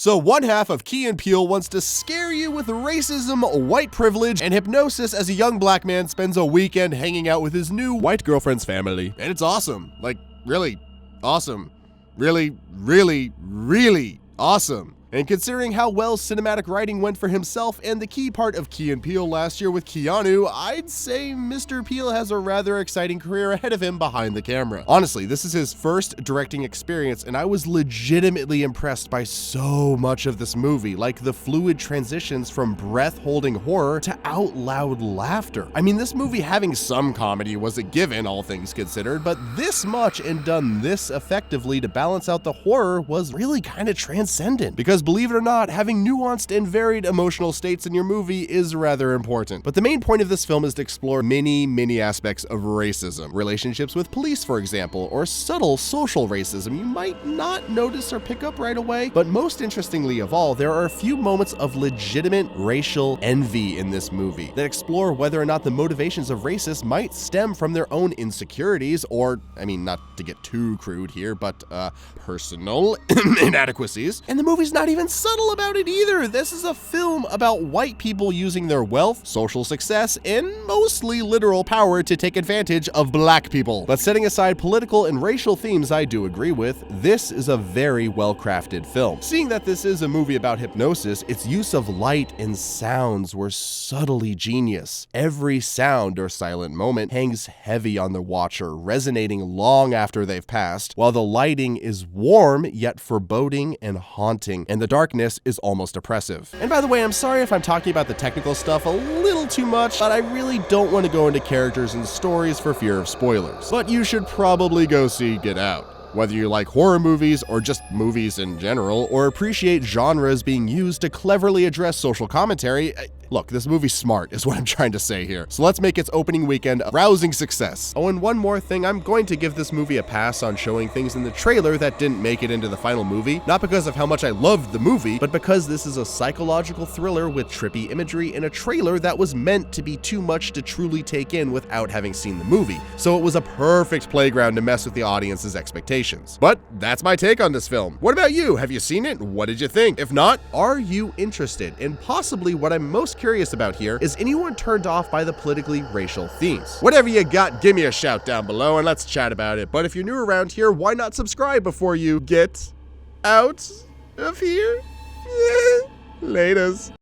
So one half of Key and Peele wants to scare you with racism, white privilege, and hypnosis as a young black man spends a weekend hanging out with his new white girlfriend's family. And it's awesome. Like, really awesome. Really, really, really awesome. And considering how well cinematic writing went for himself and the key part of Key and Peele last year with Keanu, I'd say Mr. Peele has a rather exciting career ahead of him behind the camera. Honestly, this is his first directing experience, and I was legitimately impressed by so much of this movie, like the fluid transitions from breath-holding horror to out-loud laughter. I mean, this movie having some comedy was a given, all things considered, but this much and done this effectively to balance out the horror was really kind of transcendent. Because believe it or not, having nuanced and varied emotional states in your movie is rather important. But the main point of this film is to explore many aspects of racism. Relationships with police, for example, or subtle social racism you might not notice or pick up right away. But most interestingly of all, there are a few moments of legitimate racial envy in this movie that explore whether or not the motivations of racists might stem from their own insecurities or, I mean, not to get too crude here, but personal inadequacies. And the movie's not even subtle about it either. This is a film about white people using their wealth, social success, and mostly literal power to take advantage of black people. But setting aside political and racial themes I do agree with, this is a very well-crafted film. Seeing that this is a movie about hypnosis, its use of light and sounds were subtly genius. Every sound or silent moment hangs heavy on the watcher, resonating long after they've passed, while the lighting is warm yet foreboding and haunting, and the darkness is almost oppressive. And by the way, I'm sorry if I'm talking about the technical stuff a little too much, but I really don't want to go into characters and stories for fear of spoilers. But you should probably go see Get Out. Whether you like horror movies or just movies in general, or appreciate genres being used to cleverly address social commentary, look, this movie's smart is what I'm trying to say here. So let's make its opening weekend a rousing success. Oh, and one more thing, I'm going to give this movie a pass on showing things in the trailer that didn't make it into the final movie, not because of how much I loved the movie, but because this is a psychological thriller with trippy imagery in a trailer that was meant to be too much to truly take in without having seen the movie. So it was a perfect playground to mess with the audience's expectations. But that's my take on this film. What about you? Have you seen it? What did you think? If not, are you interested? And possibly what I'm most curious about here is anyone turned off by the politically racial themes? Whatever you got, give me a shout down below and let's chat about it. But if you're new around here, why not subscribe before you get out of here? Laters.